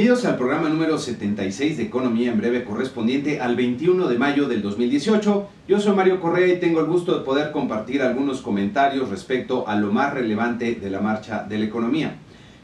Bienvenidos al programa número 76 de Economía en Breve, correspondiente al 21 de mayo del 2018. Yo soy Mario Correa y tengo el gusto de poder compartir algunos comentarios respecto a lo más relevante de la marcha de la economía.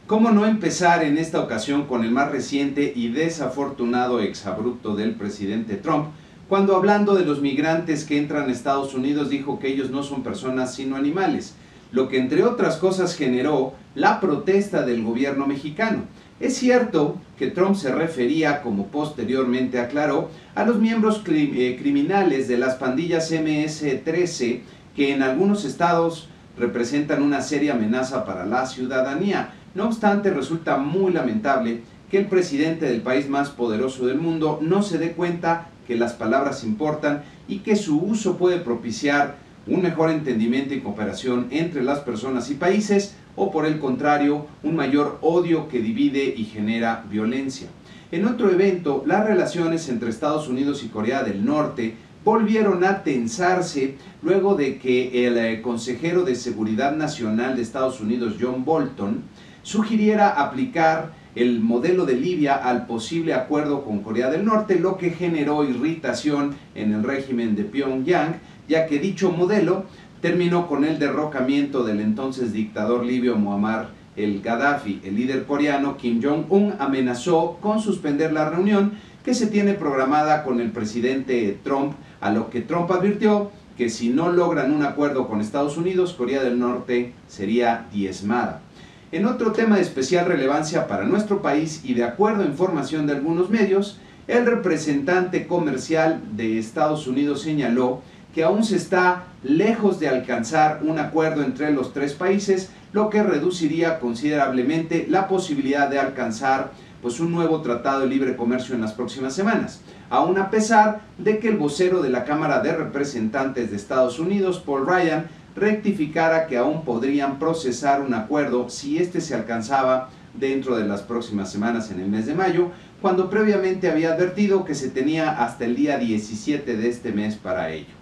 ¿Cómo no empezar en esta ocasión con el más reciente y desafortunado exabrupto del presidente Trump, cuando hablando de los migrantes que entran a Estados Unidos dijo que ellos no son personas sino animales, lo que entre otras cosas generó la protesta del gobierno mexicano? Es cierto que Trump se refería, como posteriormente aclaró, a los miembros criminales de las pandillas MS-13 que en algunos estados representan una seria amenaza para la ciudadanía. No obstante, resulta muy lamentable que el presidente del país más poderoso del mundo no se dé cuenta que las palabras importan y que su uso puede propiciar un mejor entendimiento y cooperación entre las personas y países, o por el contrario, un mayor odio que divide y genera violencia. En otro evento, las relaciones entre Estados Unidos y Corea del Norte volvieron a tensarse luego de que el consejero de Seguridad Nacional de Estados Unidos, John Bolton, sugiriera aplicar el modelo de Libia al posible acuerdo con Corea del Norte, lo que generó irritación en el régimen de Pyongyang, ya que dicho modelo terminó con el derrocamiento del entonces dictador libio Muammar el Gaddafi. El líder coreano Kim Jong-un amenazó con suspender la reunión que se tiene programada con el presidente Trump, a lo que Trump advirtió que si no logran un acuerdo con Estados Unidos, Corea del Norte sería diezmada. En otro tema de especial relevancia para nuestro país y de acuerdo a información de algunos medios, el representante comercial de Estados Unidos señaló que aún se está lejos de alcanzar un acuerdo entre los tres países, lo que reduciría considerablemente la posibilidad de alcanzar un nuevo tratado de libre comercio en las próximas semanas, aún a pesar de que el vocero de la Cámara de Representantes de Estados Unidos, Paul Ryan, rectificara que aún podrían procesar un acuerdo si este se alcanzaba dentro de las próximas semanas en el mes de mayo, cuando previamente había advertido que se tenía hasta el día 17 de este mes para ello.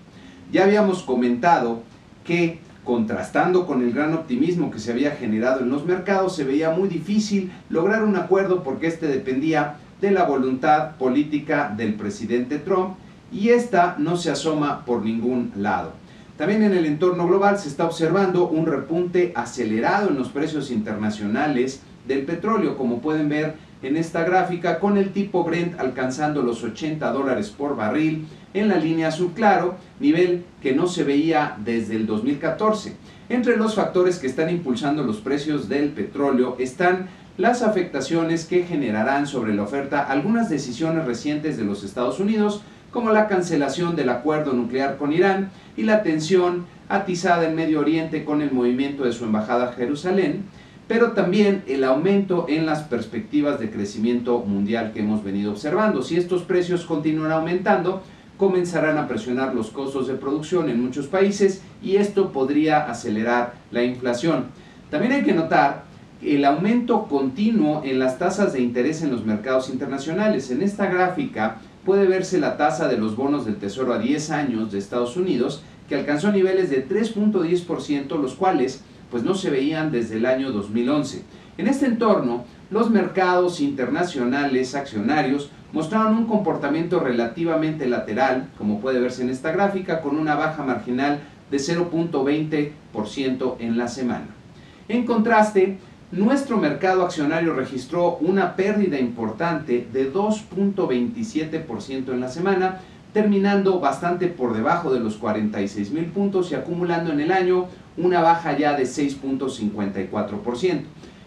Ya habíamos comentado que, contrastando con el gran optimismo que se había generado en los mercados, se veía muy difícil lograr un acuerdo porque este dependía de la voluntad política del presidente Trump y esta no se asoma por ningún lado. También en el entorno global se está observando un repunte acelerado en los precios internacionales del petróleo, como pueden ver en esta gráfica, con el tipo Brent alcanzando los $80 por barril en la línea azul claro, nivel que no se veía desde el 2014. Entre los factores que están impulsando los precios del petróleo están las afectaciones que generarán sobre la oferta algunas decisiones recientes de los Estados Unidos, como la cancelación del acuerdo nuclear con Irán y la tensión atizada en Medio Oriente con el movimiento de su embajada a Jerusalén, pero también el aumento en las perspectivas de crecimiento mundial que hemos venido observando. Si estos precios continúan aumentando, comenzarán a presionar los costos de producción en muchos países y esto podría acelerar la inflación. También hay que notar el aumento continuo en las tasas de interés en los mercados internacionales. En esta gráfica puede verse la tasa de los bonos del Tesoro a 10 años de Estados Unidos, que alcanzó niveles de 3.10%, los cuales no se veían desde el año 2011. En este entorno, los mercados internacionales accionarios mostraron un comportamiento relativamente lateral, como puede verse en esta gráfica, con una baja marginal de 0.20% en la semana. En contraste, nuestro mercado accionario registró una pérdida importante de 2.27% en la semana, terminando bastante por debajo de los 46,000 puntos y acumulando en el año una baja ya de 6.54%.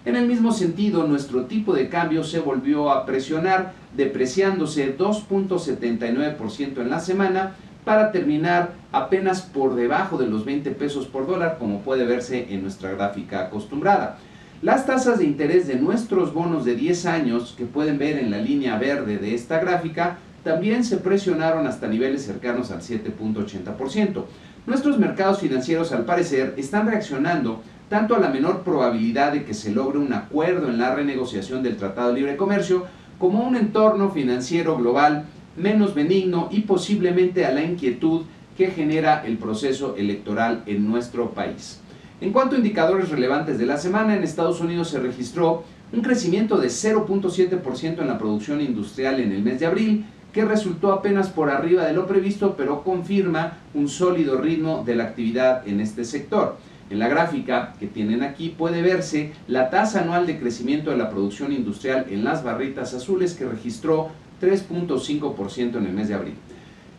En el mismo sentido, nuestro tipo de cambio se volvió a presionar, depreciándose 2.79% en la semana para terminar apenas por debajo de los 20 pesos por dólar, como puede verse en nuestra gráfica acostumbrada. Las tasas de interés de nuestros bonos de 10 años, que pueden ver en la línea verde de esta gráfica, también se presionaron hasta niveles cercanos al 7.80%. Nuestros mercados financieros, al parecer, están reaccionando tanto a la menor probabilidad de que se logre un acuerdo en la renegociación del Tratado de Libre Comercio, como a un entorno financiero global menos benigno y posiblemente a la inquietud que genera el proceso electoral en nuestro país. En cuanto a indicadores relevantes de la semana, en Estados Unidos se registró un crecimiento de 0.7% en la producción industrial en el mes de abril, que resultó apenas por arriba de lo previsto, pero confirma un sólido ritmo de la actividad en este sector. En la gráfica que tienen aquí puede verse la tasa anual de crecimiento de la producción industrial en las barritas azules, que registró 3.5% en el mes de abril.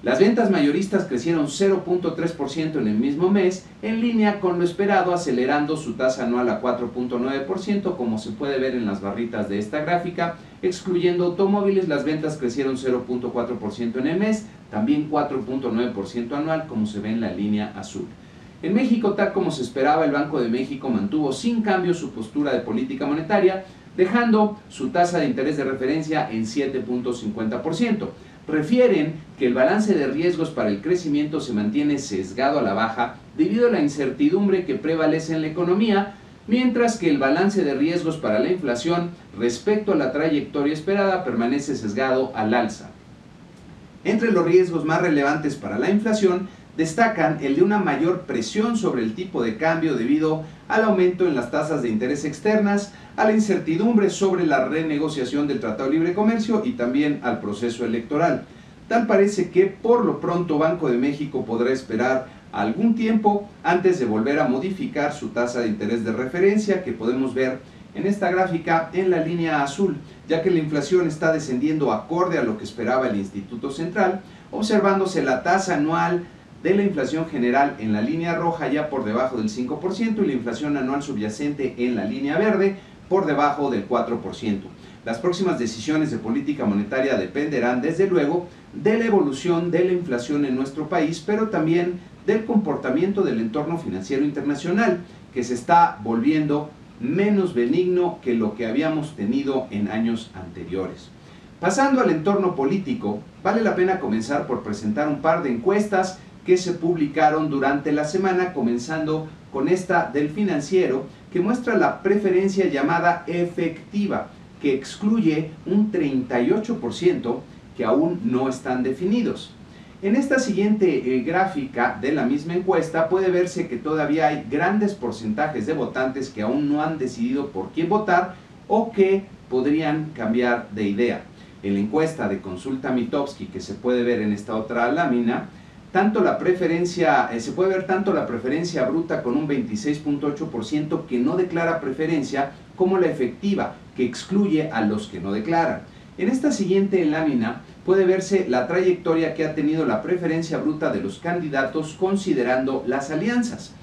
Las ventas mayoristas crecieron 0.3% en el mismo mes, en línea con lo esperado, acelerando su tasa anual a 4.9%, como se puede ver en las barritas de esta gráfica. Excluyendo automóviles, las ventas crecieron 0.4% en el mes, también 4.9% anual, como se ve en la línea azul. En México, tal como se esperaba, el Banco de México mantuvo sin cambio su postura de política monetaria, dejando su tasa de interés de referencia en 7.50%. Refieren que el balance de riesgos para el crecimiento se mantiene sesgado a la baja debido a la incertidumbre que prevalece en la economía, mientras que el balance de riesgos para la inflación respecto a la trayectoria esperada permanece sesgado al alza. Entre los riesgos más relevantes para la inflación destacan el de una mayor presión sobre el tipo de cambio debido al aumento en las tasas de interés externas, a la incertidumbre sobre la renegociación del Tratado de Libre Comercio y también al proceso electoral. Tal parece que por lo pronto Banco de México podrá esperar algún tiempo antes de volver a modificar su tasa de interés de referencia, que podemos ver en esta gráfica en la línea azul, ya que la inflación está descendiendo acorde a lo que esperaba el Instituto Central, observándose la tasa anual de la inflación general en la línea roja ya por debajo del 5% y la inflación anual subyacente en la línea verde por debajo del 4%. Las próximas decisiones de política monetaria dependerán desde luego de la evolución de la inflación en nuestro país, pero también del comportamiento del entorno financiero internacional, que se está volviendo menos benigno que lo que habíamos tenido en años anteriores. Pasando al entorno político, vale la pena comenzar por presentar un par de encuestas que se publicaron durante la semana, comenzando con esta del Financiero, que muestra la preferencia llamada efectiva, que excluye un 38% que aún no están definidos. En esta siguiente gráfica de la misma encuesta puede verse que todavía hay grandes porcentajes de votantes que aún no han decidido por quién votar o que podrían cambiar de idea. En la encuesta de Consulta Mitofsky, que se puede ver en esta otra lámina, se puede ver tanto la preferencia bruta con un 26.8% que no declara preferencia, como la efectiva, que excluye a los que no declaran. En esta siguiente lámina puede verse la trayectoria que ha tenido la preferencia bruta de los candidatos considerando las alianzas.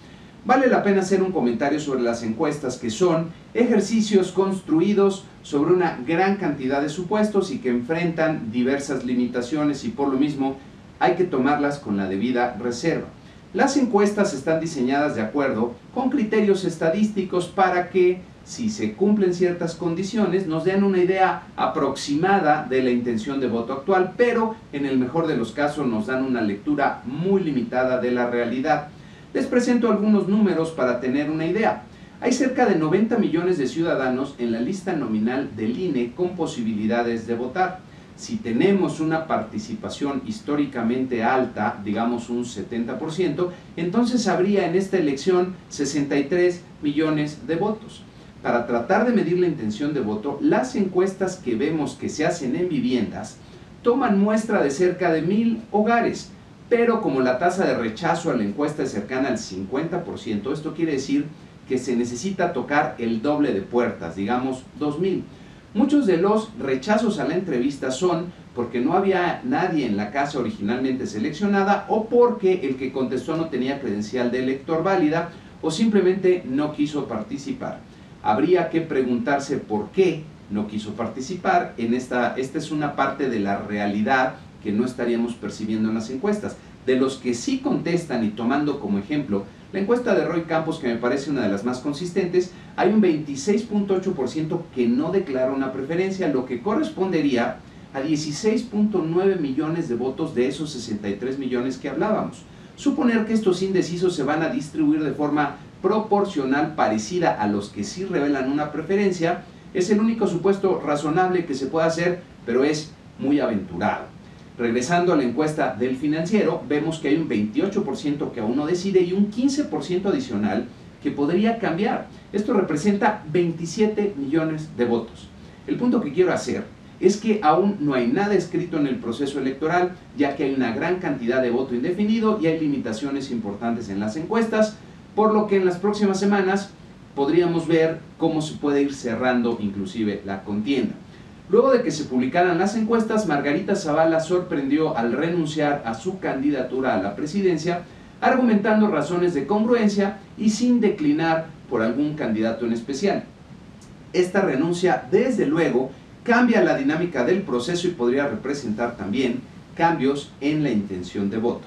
Vale la pena hacer un comentario sobre las encuestas, que son ejercicios construidos sobre una gran cantidad de supuestos y que enfrentan diversas limitaciones, y por lo mismo hay que tomarlas con la debida reserva. Las encuestas están diseñadas de acuerdo con criterios estadísticos para que, si se cumplen ciertas condiciones, nos den una idea aproximada de la intención de voto actual, pero en el mejor de los casos nos dan una lectura muy limitada de la realidad. Les presento algunos números para tener una idea. Hay cerca de 90 millones de ciudadanos en la lista nominal del INE con posibilidades de votar. Si tenemos una participación históricamente alta, digamos un 70%, entonces habría en esta elección 63 millones de votos. Para tratar de medir la intención de voto, las encuestas que vemos que se hacen en viviendas toman muestra de cerca de 1000 hogares, pero como la tasa de rechazo a la encuesta es cercana al 50%, esto quiere decir que se necesita tocar el doble de puertas, digamos 2000. Muchos de los rechazos a la entrevista son porque no había nadie en la casa originalmente seleccionada, o porque el que contestó no tenía credencial de elector válida, o simplemente no quiso participar. Habría que preguntarse por qué no quiso participar. Esta es una parte de la realidad que no estaríamos percibiendo en las encuestas. De los que sí contestan, y tomando como ejemplo la encuesta de Roy Campos, que me parece una de las más consistentes, hay un 26.8% que no declara una preferencia, lo que correspondería a 16.9 millones de votos de esos 63 millones que hablábamos. Suponer que estos indecisos se van a distribuir de forma proporcional parecida a los que sí revelan una preferencia es el único supuesto razonable que se puede hacer, pero es muy aventurado. Regresando a la encuesta del Financiero, vemos que hay un 28% que aún no decide y un 15% adicional que podría cambiar. Esto representa 27 millones de votos. El punto que quiero hacer es que aún no hay nada escrito en el proceso electoral, ya que hay una gran cantidad de voto indefinido y hay limitaciones importantes en las encuestas, por lo que en las próximas semanas podríamos ver cómo se puede ir cerrando inclusive la contienda. Luego de que se publicaran las encuestas, Margarita Zavala sorprendió al renunciar a su candidatura a la presidencia, argumentando razones de congruencia y sin declinar por algún candidato en especial. Esta renuncia, desde luego, cambia la dinámica del proceso y podría representar también cambios en la intención de voto.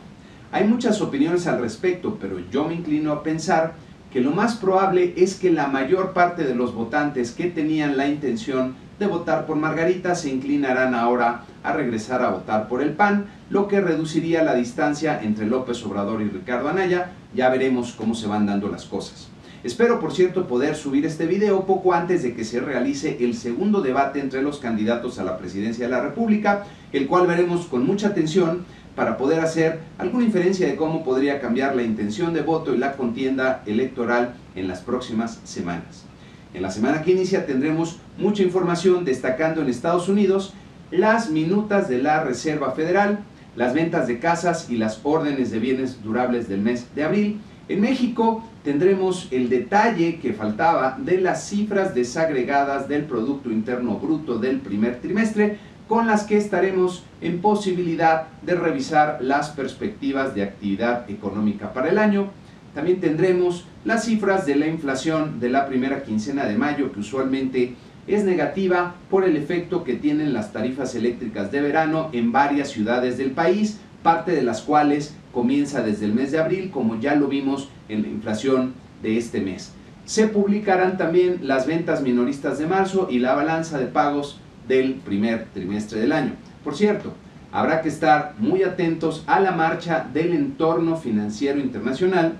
Hay muchas opiniones al respecto, pero yo me inclino a pensar que lo más probable es que la mayor parte de los votantes que tenían la intención de votar por Margarita se inclinarán ahora a regresar a votar por el PAN, lo que reduciría la distancia entre López Obrador y Ricardo Anaya. Ya veremos cómo se van dando las cosas. Espero, por cierto, poder subir este video poco antes de que se realice el segundo debate entre los candidatos a la presidencia de la República, el cual veremos con mucha atención para poder hacer alguna inferencia de cómo podría cambiar la intención de voto y la contienda electoral en las próximas semanas. En la semana que inicia tendremos mucha información, destacando en Estados Unidos las minutas de la Reserva Federal, las ventas de casas y las órdenes de bienes durables del mes de abril. En México tendremos el detalle que faltaba de las cifras desagregadas del Producto Interno Bruto del primer trimestre, con las que estaremos en posibilidad de revisar las perspectivas de actividad económica para el año. También tendremos las cifras de la inflación de la primera quincena de mayo, que usualmente es negativa por el efecto que tienen las tarifas eléctricas de verano en varias ciudades del país, parte de las cuales comienza desde el mes de abril, como ya lo vimos en la inflación de este mes. Se publicarán también las ventas minoristas de marzo y la balanza de pagos del primer trimestre del año. Por cierto, habrá que estar muy atentos a la marcha del entorno financiero internacional,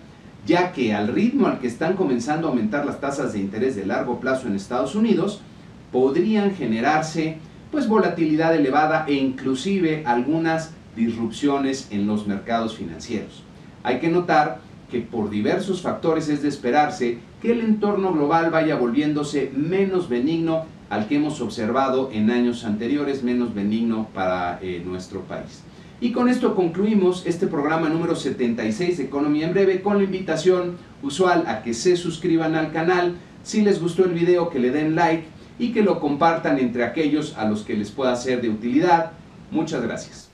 ya que al ritmo al que están comenzando a aumentar las tasas de interés de largo plazo en Estados Unidos, podrían generarse volatilidad elevada e inclusive algunas disrupciones en los mercados financieros. Hay que notar que por diversos factores es de esperarse que el entorno global vaya volviéndose menos benigno al que hemos observado en años anteriores, menos benigno para nuestro país. Y con esto concluimos este programa número 76 de Economía en Breve, con la invitación usual a que se suscriban al canal, si les gustó el video que le den like y que lo compartan entre aquellos a los que les pueda ser de utilidad. Muchas gracias.